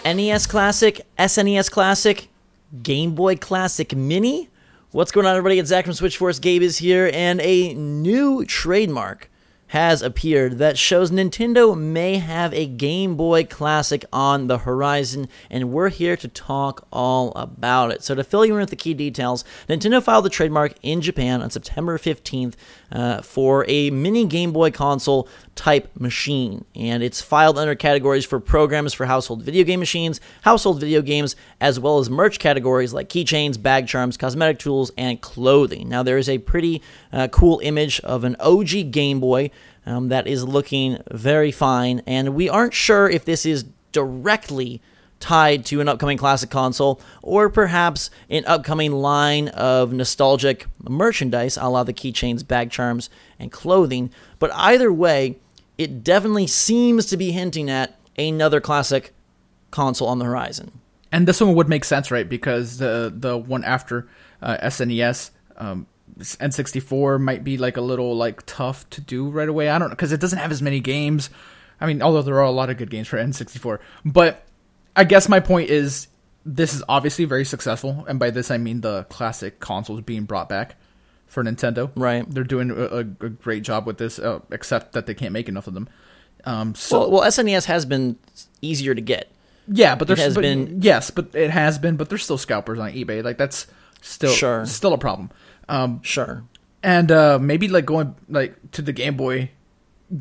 NES Classic, SNES Classic, Game Boy Classic Mini. What's going on, everybody? It's Zach from SwitchForce. Gabe is here, and a new trademark has appeared that shows Nintendo may have a Game Boy Classic on the horizon, and we're here to talk all about it. So to fill you in with the key details, Nintendo filed the trademark in Japan on September 15th for a mini Game Boy console type machine, and it's filed under categories for programs for household video game machines, household video games, as well as merch categories like keychains, bag charms, cosmetic tools, and clothing. Now there is a pretty cool image of an OG Game Boy that is looking very fine, and we aren't sure if this is directly tied to an upcoming classic console or perhaps an upcoming line of nostalgic merchandise a la the keychains, bag charms, and clothing. But either way, it definitely seems to be hinting at another classic console on the horizon. And this one would make sense, right? Because the one after SNES, N64 might be like a little like tough to do right away. I don't know, because it doesn't have as many games. I mean, although there are a lot of good games for N64. But I guess my point is this is obviously very successful. And by this, I mean the classic consoles being brought back for Nintendo. Right. They're doing a great job with this, except that they can't make enough of them. Well, SNES has been easier to get. Yeah, but it has been. Yes, but it has been. But there's still scalpers on eBay. Like that's still a problem. Sure. And maybe like going like to the Game Boy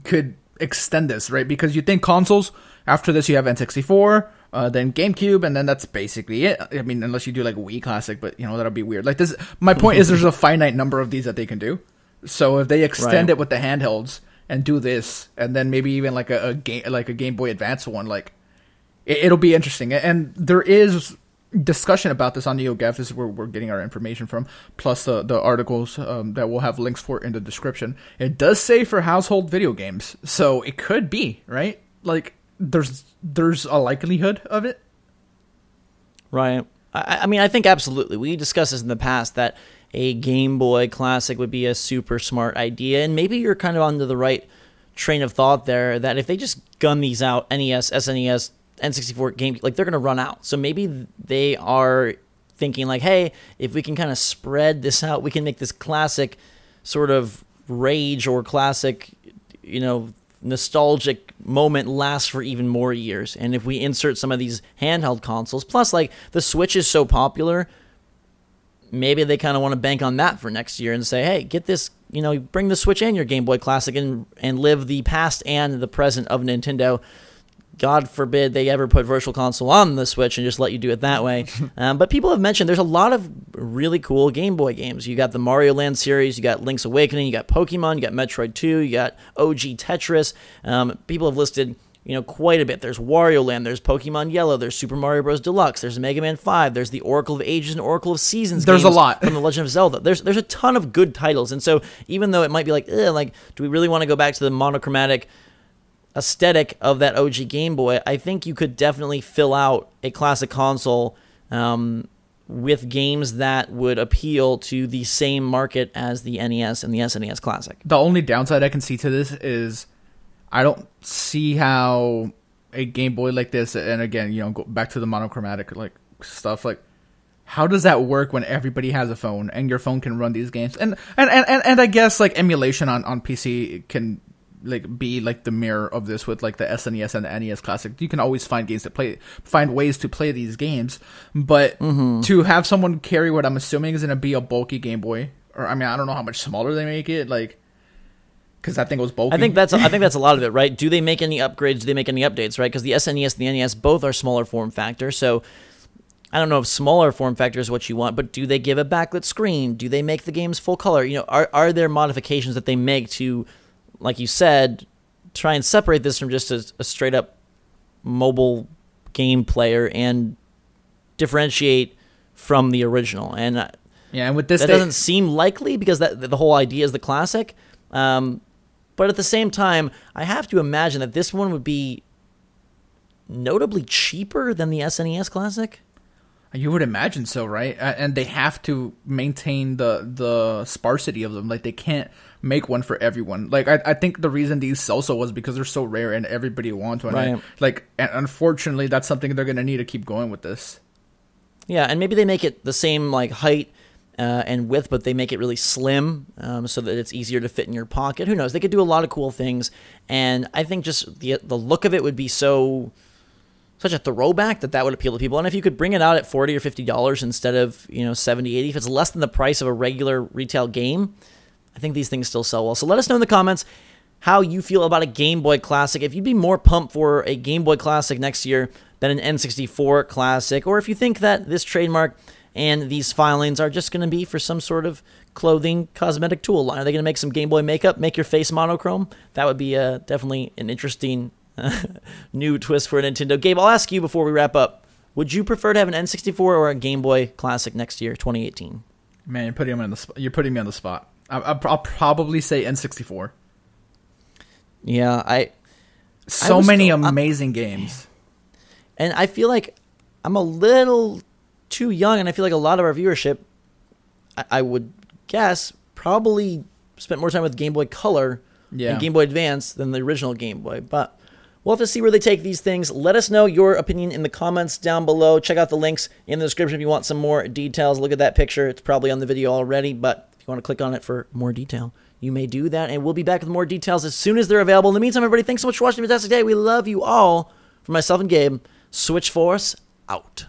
could extend this, right? Because you think consoles, after this you have N64, then GameCube, and then that's basically it. I mean, unless you do like a Wii Classic, but you know, that'll be weird. Like this, my point is there's a finite number of these that they can do. So if they extend it with the handhelds and do this, and then maybe even like a Game Boy Advance one, like it'll be interesting. And there is discussion about this on NeoGAF. This is where we're getting our information from, plus the articles that we'll have links for in the description. It does say for household video games, so it could be, right? Like there's a likelihood of it, right? I mean, I think absolutely. We discussed this in the past that a Game Boy Classic would be a super smart idea, and maybe you're kind of onto the right train of thought there, that if they just gun these out, NES, SNES, N64 game, like they're going to run out. So maybe they are thinking like, hey, if we can kind of spread this out, we can make this classic sort of rage or classic, you know, nostalgic moment last for even more years. And if we insert some of these handheld consoles, plus like the Switch is so popular, maybe they kind of want to bank on that for next year and say, hey, get this, you know, bring the Switch and your Game Boy Classic and live the past and the present of Nintendo. God forbid they ever put Virtual Console on the Switch and just let you do it that way. But people have mentioned there's a lot of really cool Game Boy games. You got the Mario Land series, you got Link's Awakening, you got Pokemon, you got Metroid 2, you got OG Tetris. People have listed, you know, quite a bit. There's Wario Land, there's Pokemon Yellow, there's Super Mario Bros. Deluxe, there's Mega Man 5, there's the Oracle of Ages and Oracle of Seasons. There's a lot from The Legend of Zelda. There's a ton of good titles, and so even though it might be like, do we really want to go back to the monochromatic aesthetic of that OG Game Boy, I think you could definitely fill out a classic console with games that would appeal to the same market as the NES and the SNES Classic. The only downside I can see to this is I don't see how a Game Boy like this, and again, you know, go back to the monochromatic like stuff, like how does that work when everybody has a phone and your phone can run these games? And I guess like emulation on PC can like be like the mirror of this with like the SNES and the NES Classic. You can always find ways to play these games, but to have someone carry what I'm assuming is going to be a bulky Game Boy, or I mean, I don't know how much smaller they make it, like, because that thing was bulky. I think that's a lot of it, right? Do they make any upgrades? Do they make any updates, right? Because the SNES and the NES both are smaller form factor, so I don't know if smaller form factor is what you want, but do they give a backlit screen? Do they make the games full color? You know, are there modifications that they make to, like you said, try and separate this from just a straight-up mobile game player and differentiate from the original? And and with this, that doesn't seem likely because the whole idea is the classic. But at the same time, I have to imagine that this one would be notably cheaper than the SNES Classic. You would imagine so, right? And they have to maintain the sparsity of them. Like they can't make one for everyone. Like I think the reason these sell so was because they're so rare and everybody wants one. Right. And unfortunately, that's something they're gonna need to keep going with this. Yeah, and maybe they make it the same like height and width, but they make it really slim so that it's easier to fit in your pocket. Who knows? They could do a lot of cool things, and I think just the look of it would be such a throwback that would appeal to people. And if you could bring it out at $40 or $50 instead of, $70, $80, if it's less than the price of a regular retail game, I think these things still sell well. So let us know in the comments how you feel about a Game Boy Classic. If you'd be more pumped for a Game Boy Classic next year than an N64 Classic, or if you think that this trademark and these filings are just going to be for some sort of clothing cosmetic tool line. Are they going to make some Game Boy makeup, make your face monochrome? That would be definitely an interesting new twist for Nintendo. Gabe, I'll ask you before we wrap up. Would you prefer to have an N64 or a Game Boy Classic next year, 2018? Man, you're putting me on the spot. I'll probably say N64. Yeah, so many amazing games. And I feel like I'm a little too young, and I feel like a lot of our viewership, I would guess, probably spent more time with Game Boy Color and Game Boy Advance than the original Game Boy. But we'll have to see where they take these things. Let us know your opinion in the comments down below. Check out the links in the description if you want some more details. Look at that picture. It's probably on the video already, but if you want to click on it for more detail, you may do that. And we'll be back with more details as soon as they're available. In the meantime, everybody, thanks so much for watching. Fantastic day. We love you all. For myself and Gabe, SwitchForce out.